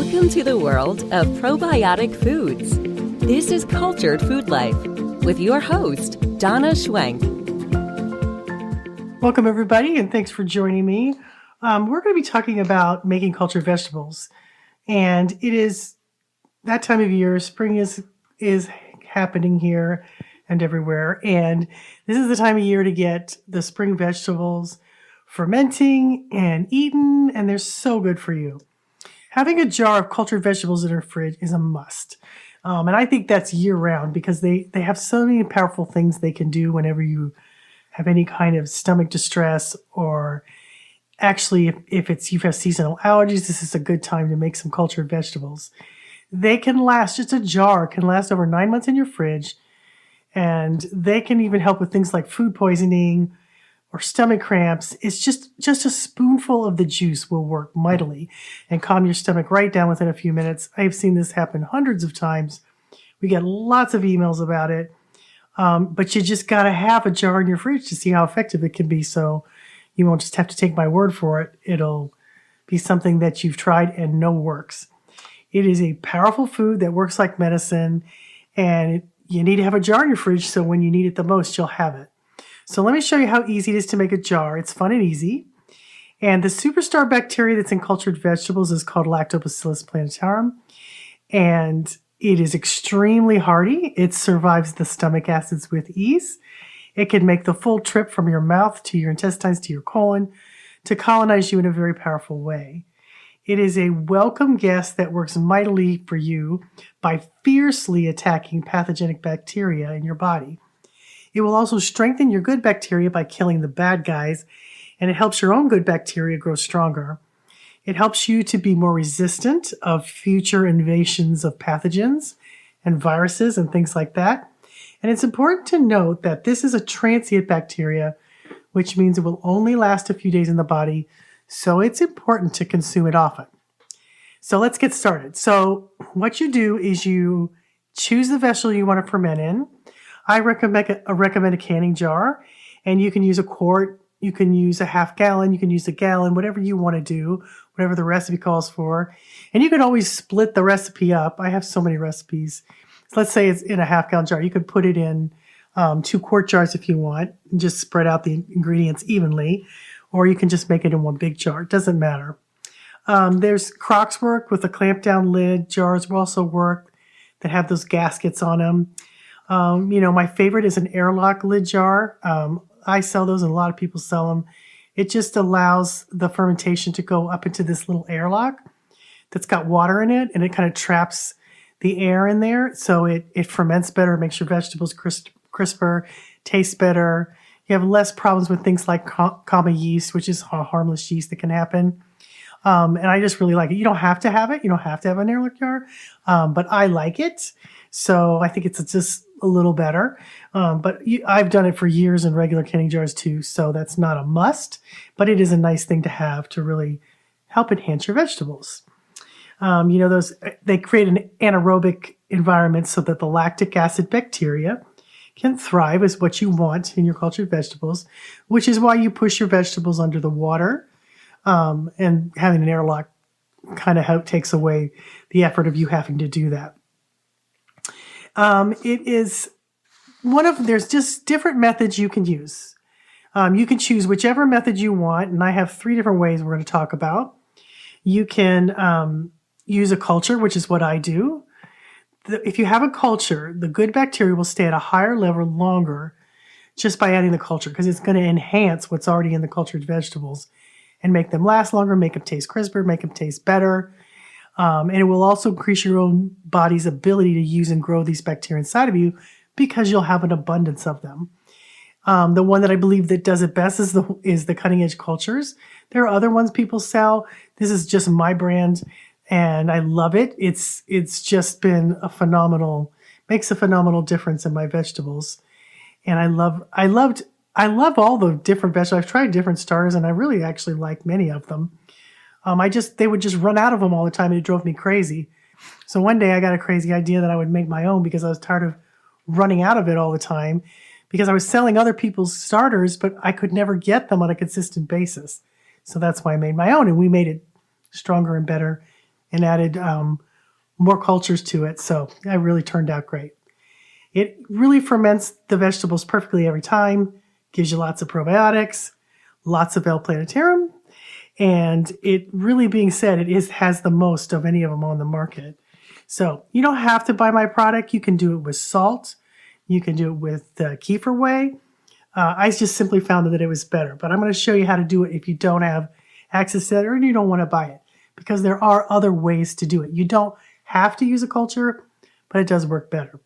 Welcome to the world of probiotic foods. This is Cultured Food Life with your host, Donna Schwenk. Welcome, everybody, and thanks for joining me. We're going to be talking about making cultured vegetables, and it is that time of year. Spring is happening here and everywhere, and this is the time of year to get the spring vegetables fermenting and eaten, and they're so good for you. Having a jar of cultured vegetables in our fridge is a must. And I think that's year-round because they have so many powerful things they can do whenever you have any kind of stomach distress, or actually if you have seasonal allergies, this is a good time to make some cultured vegetables. They can last, just a jar can last over 9 months in your fridge, and they can even help with things like food poisoning or stomach cramps. It's just a spoonful of the juice will work mightily and calm your stomach right down within a few minutes. I've seen this happen hundreds of times. We get lots of emails about it. But you just got to have a jar in your fridge to see how effective it can be. So you won't just have to take my word for it. It'll be something that you've tried and know works. It is a powerful food that works like medicine, and you need to have a jar in your fridge so when you need it the most, you'll have it. So let me show you how easy it is to make a jar. It's fun and easy. And the superstar bacteria that's in cultured vegetables is called Lactobacillus plantarum. And it is extremely hardy. It survives the stomach acids with ease. It can make the full trip from your mouth to your intestines to your colon to colonize you in a very powerful way. It is a welcome guest that works mightily for you by fiercely attacking pathogenic bacteria in your body. It will also strengthen your good bacteria by killing the bad guys, and it helps your own good bacteria grow stronger. It helps you to be more resistant of future invasions of pathogens and viruses and things like that. And it's important to note that this is a transient bacteria, which means it will only last a few days in the body, so it's important to consume it often. So let's get started. So what you do is you choose the vegetable you want to ferment in. I recommend a canning jar, and you can use a quart, you can use a half gallon, you can use a gallon, whatever you want to do, whatever the recipe calls for. And you can always split the recipe up. I have so many recipes. So let's say it's in a half gallon jar. You could put it in 2 quart jars if you want, and just spread out the ingredients evenly, or you can just make it in one big jar. It doesn't matter. There's Crocs work with a clamp down lid. Jars will also work that have those gaskets on them. My favorite is an airlock lid jar. I sell those and a lot of people sell them. It just allows the fermentation to go up into this little airlock that's got water in it, and it kind of traps the air in there. So it ferments better, makes your vegetables crisper, tastes better. You have less problems with things like common yeast, which is a harmless yeast that can happen. And I just really like it. You don't have to have it. You don't have to have an airlock jar. But I like it. So I think it's just a little better. But I've done it for years in regular canning jars too. So that's not a must, but it is a nice thing to have to really help enhance your vegetables. They create an anaerobic environment so that the lactic acid bacteria can thrive as what you want in your cultured vegetables, which is why you push your vegetables under the water. And having an airlock kind of takes away the effort of you having to do that. It is there's just different methods you can use. You can choose whichever method you want, and I have 3 different ways we're going to talk about. You can use a culture, which is what I do. If you have a culture, the good bacteria will stay at a higher level longer just by adding the culture, because it's going to enhance what's already in the cultured vegetables and make them last longer, make them taste crisper, make them taste better. And it will also increase your own body's ability to use and grow these bacteria inside of you because you'll have an abundance of them. The one that I believe that does it best is the cutting edge cultures. There are other ones people sell. This is just my brand, and I love it. It's just been makes a phenomenal difference in my vegetables. And I love all the different vegetables. I've tried different starters, and I really actually like many of them. They would just run out of them all the time, and it drove me crazy. So one day I got a crazy idea that I would make my own because I was tired of running out of it all the time, because I was selling other people's starters, but I could never get them on a consistent basis. So that's why I made my own, and we made it stronger and better and added more cultures to it. So it really turned out great. It really ferments the vegetables perfectly every time, gives you lots of probiotics, lots of L-planetarum, and it really being said, has the most of any of them on the market. So you don't have to buy my product. You can do it with salt. You can do it with kefir whey. I just simply found that it was better. But I'm going to show you how to do it if you don't have access to it or you don't want to buy it, because there are other ways to do it. You don't have to use a culture, but it does work better.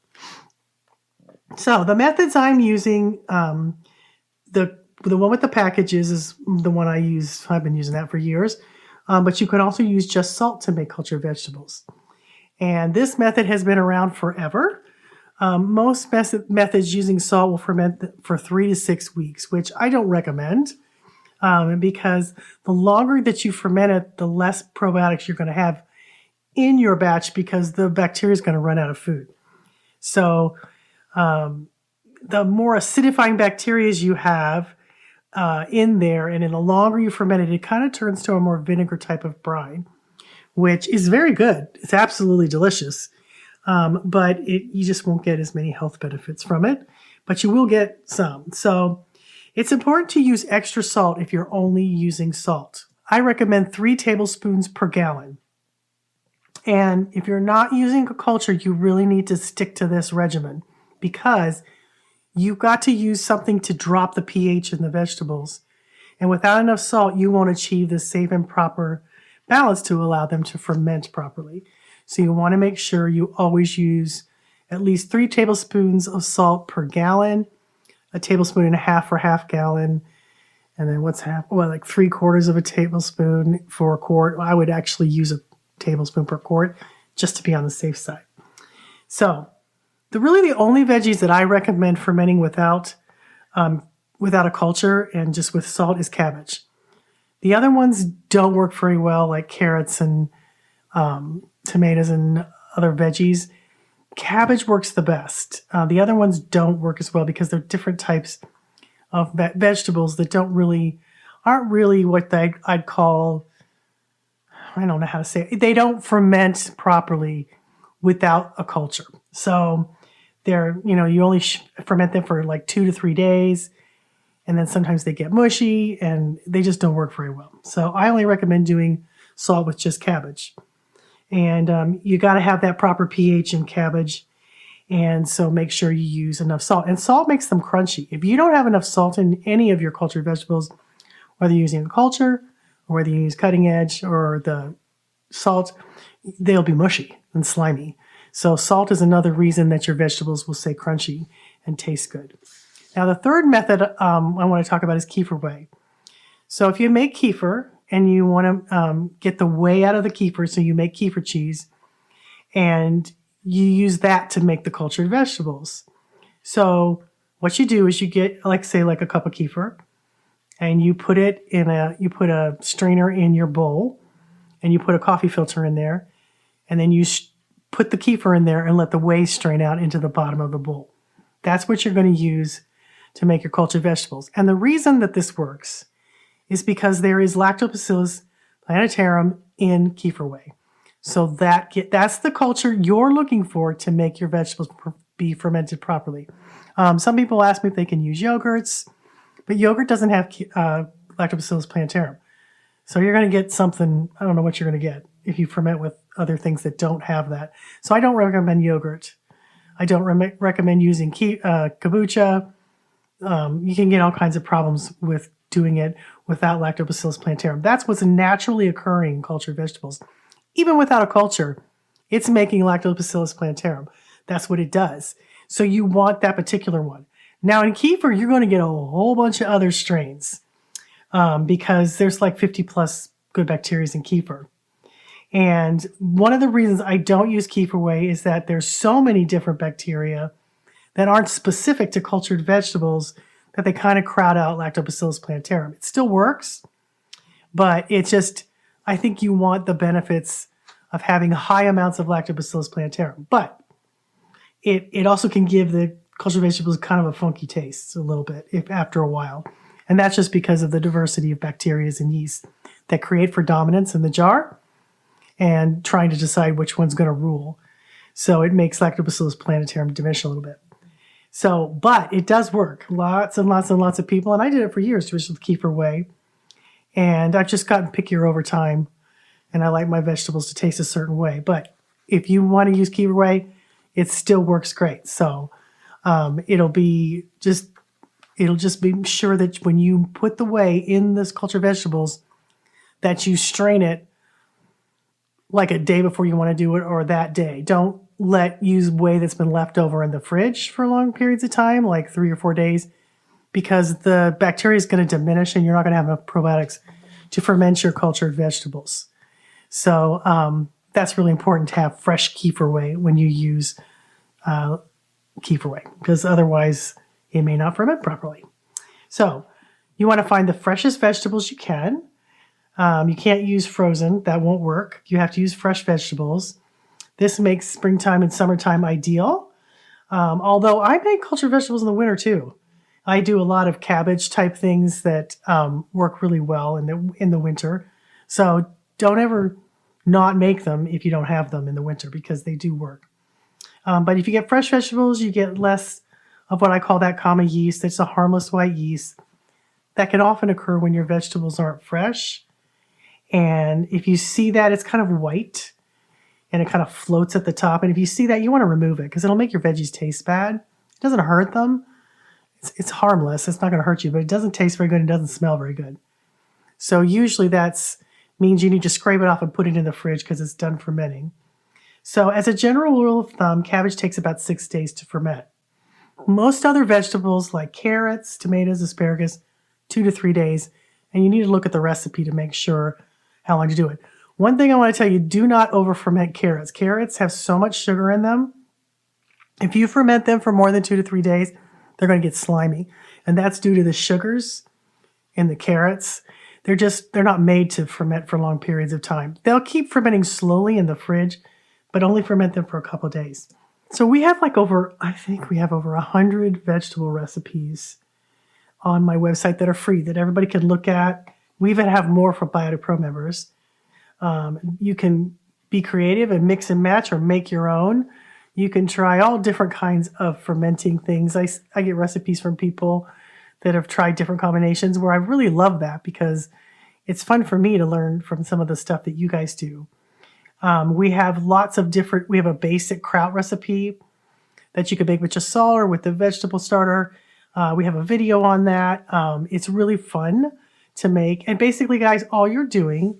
So the methods I'm using, the one with the packages is the one I use. I've been using that for years. But you can also use just salt to make cultured vegetables. And this method has been around forever. Most methods using salt will ferment for 3 to 6 weeks, which I don't recommend, because the longer that you ferment it, the less probiotics you're going to have in your batch, because the bacteria is going to run out of food. So the more acidifying bacteria you have in there, and then the longer you ferment it, it kind of turns to a more vinegar type of brine, which is very good. It's absolutely delicious. But you just won't get as many health benefits from it, but you will get some. So it's important to use extra salt if you're only using salt. I recommend 3 tablespoons per gallon. And if you're not using a culture, you really need to stick to this regimen, because you've got to use something to drop the pH in the vegetables. And without enough salt, you won't achieve the safe and proper balance to allow them to ferment properly. So you want to make sure you always use at least 3 tablespoons of salt per gallon, 1.5 tablespoons for half gallon, and then like 3/4 of a tablespoon for a quart. I would actually use a tablespoon per quart just to be on the safe side. So the only veggies that I recommend fermenting without a culture and just with salt is cabbage. The other ones don't work very well, like carrots and tomatoes and other veggies. Cabbage works the best. The other ones don't work as well because they're different types of vegetables that aren't really what I'd call, I don't know how to say it. They don't ferment properly without a culture. So you only ferment them for like 2 to 3 days, and then sometimes they get mushy and they just don't work very well. So I only recommend doing salt with just cabbage. And you got to have that proper pH in cabbage. And so make sure you use enough salt. And salt makes them crunchy. If you don't have enough salt in any of your cultured vegetables, whether you're using a culture or whether you use cutting edge or the salt, they'll be mushy and slimy. So salt is another reason that your vegetables will stay crunchy and taste good. Now the third method I want to talk about is kefir whey. So if you make kefir, and you want to get the whey out of the kefir, so you make kefir cheese, and you use that to make the cultured vegetables. So what you do is you get, like a cup of kefir, and you put a strainer in your bowl, and you put a coffee filter in there, and then you put the kefir in there and let the whey strain out into the bottom of the bowl. That's what you're going to use to make your cultured vegetables. And the reason that this works is because there is Lactobacillus plantarum in kefir whey. So that's the culture you're looking for to make your vegetables be fermented properly. Some people ask me if they can use yogurts, but yogurt doesn't have Lactobacillus plantarum. So you're going to get something, I don't know what you're going to get if you ferment with other things that don't have that. So I don't recommend yogurt. I don't recommend using kombucha. You can get all kinds of problems with doing it without Lactobacillus plantarum. That's what's naturally occurring in cultured vegetables. Even without a culture, it's making Lactobacillus plantarum. That's what it does. So you want that particular one. Now in kefir, you're going to get a whole bunch of other strains because there's like 50 plus good bacteria in kefir. And one of the reasons I don't use kefir whey is that there's so many different bacteria that aren't specific to cultured vegetables that they kind of crowd out Lactobacillus plantarum. It still works, but I think you want the benefits of having high amounts of Lactobacillus plantarum. But it also can give the cultured vegetables kind of a funky taste a little bit after a while. And that's just because of the diversity of bacteria and yeast that create predominance in the jar. and trying to decide which one's going to rule. So it makes Lactobacillus plantarum diminish a little bit. So, but it does work. Lots and lots and lots of people, and I did it for years, just with Kefir Whey. And I've just gotten pickier over time, and I like my vegetables to taste a certain way. But if you want to use Kefir Whey, it still works great. So it'll just be sure that when you put the whey in this cultured vegetables, that you strain it like a day before you want to do it or that day. Don't use whey that's been left over in the fridge for long periods of time, like 3 or 4 days, because the bacteria is going to diminish and you're not going to have enough probiotics to ferment your cultured vegetables. So that's really important to have fresh Kefir Whey when you use Kefir Whey, because otherwise it may not ferment properly. So you want to find the freshest vegetables you can. You can't use frozen. That won't work. You have to use fresh vegetables. This makes springtime and summertime ideal. Although I make cultured vegetables in the winter too. I do a lot of cabbage type things that work really well in the winter. So don't ever not make them if you don't have them in the winter, because they do work. But if you get fresh vegetables, you get less of what I call that common yeast. It's a harmless white yeast that can often occur when your vegetables aren't fresh. And if you see that, it's kind of white and it kind of floats at the top. And if you see that, you want to remove it because it'll make your veggies taste bad. It doesn't hurt them. It's harmless. It's not going to hurt you, but it doesn't taste very good. It doesn't smell very good. So usually that means you need to scrape it off and put it in the fridge because it's done fermenting. So as a general rule of thumb, cabbage takes about 6 days to ferment. Most other vegetables like carrots, tomatoes, asparagus, 2 to 3 days. And you need to look at the recipe to make sure how long to do it. One thing I want to tell you, do not over ferment carrots. Carrots have so much sugar in them. If you ferment them for more than 2 to 3 days, they're going to get slimy. And that's due to the sugars in the carrots. They're not made to ferment for long periods of time. They'll keep fermenting slowly in the fridge, but only ferment them for a couple of days. So we have over 100 vegetable recipes on my website that are free that everybody can look at. We even have more for Biotic Pro members. You can be creative and mix and match or make your own. You can try all different kinds of fermenting things. I get recipes from people that have tried different combinations where I really love that because it's fun for me to learn from some of the stuff that you guys do. We have we have a basic kraut recipe that you can make with just salt or with the vegetable starter. We have a video on that. It's really fun to make. And basically, guys, all you're doing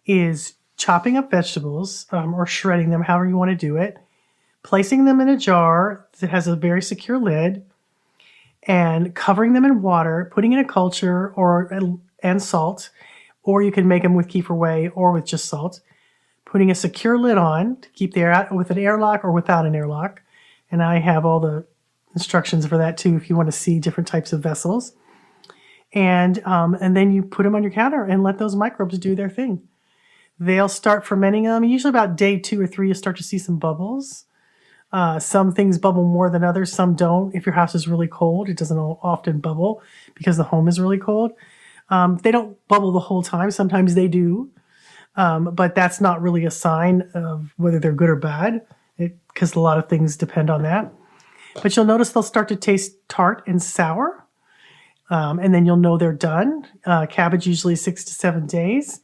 is chopping up vegetables or shredding them, however you want to do it, placing them in a jar that has a very secure lid, and covering them in water, putting in a culture and salt, or you can make them with Kefir Whey or with just salt, putting a secure lid on to keep the air out with an airlock or without an airlock. And I have all the instructions for that too if you want to see different types of vessels. And then you put them on your counter and let those microbes do their thing. They'll start fermenting them. Usually about day 2 or 3, you'll start to see some bubbles. Some things bubble more than others. Some don't. If your house is really cold, it doesn't often bubble because the home is really cold. They don't bubble the whole time. Sometimes they do. But that's not really a sign of whether they're good or bad because a lot of things depend on that. But you'll notice they'll start to taste tart and sour. And then you'll know they're done. Cabbage usually 6 to 7 days.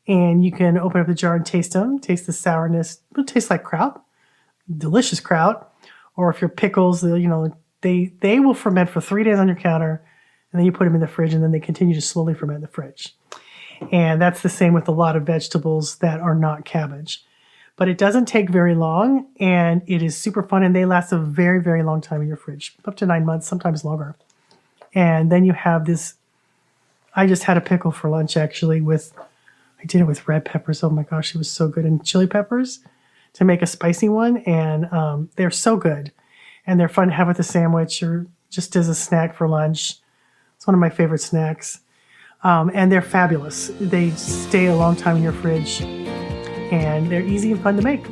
And you can open up the jar and taste them. Taste the sourness. It'll taste like kraut. Delicious kraut. Or if you're pickles, they will ferment for 3 days on your counter. And then you put them in the fridge and then they continue to slowly ferment in the fridge. And that's the same with a lot of vegetables that are not cabbage. But it doesn't take very long and it is super fun and they last a very, very long time in your fridge. Up to 9 months, sometimes longer. And then you have this, I just had a pickle for lunch actually I did it with red peppers. Oh my gosh, it was so good. And chili peppers to make a spicy one. And they're so good. And they're fun to have with a sandwich or just as a snack for lunch. It's one of my favorite snacks. And they're fabulous. They stay a long time in your fridge. And they're easy and fun to make.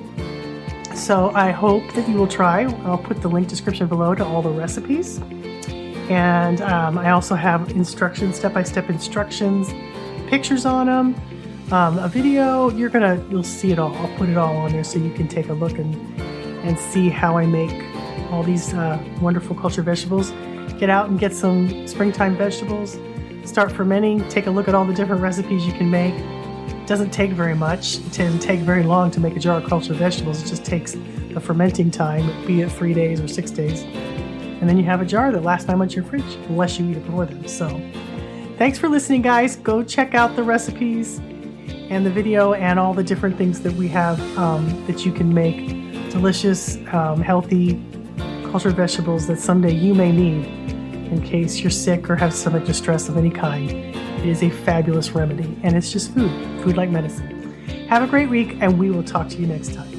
So I hope that you will try. I'll put the link description below to all the recipes. And I also have instructions, step-by-step instructions, pictures on them. a video. You'll see it all. I'll put it all on there so you can take a look and see how I make all these wonderful cultured vegetables. Get out and get some springtime vegetables. Start fermenting. Take a look at all the different recipes you can make. It doesn't take very much. It doesn't take very long to make a jar of cultured vegetables. It just takes the fermenting time, be it 3 days or 6 days. And then you have a jar that lasts 9 months in your fridge, unless you eat it before then. So thanks for listening, guys. Go check out the recipes and the video and all the different things that we have that you can make delicious, healthy cultured vegetables that someday you may need in case you're sick or have stomach distress of any kind. It is a fabulous remedy, and it's just food like medicine. Have a great week, and we will talk to you next time.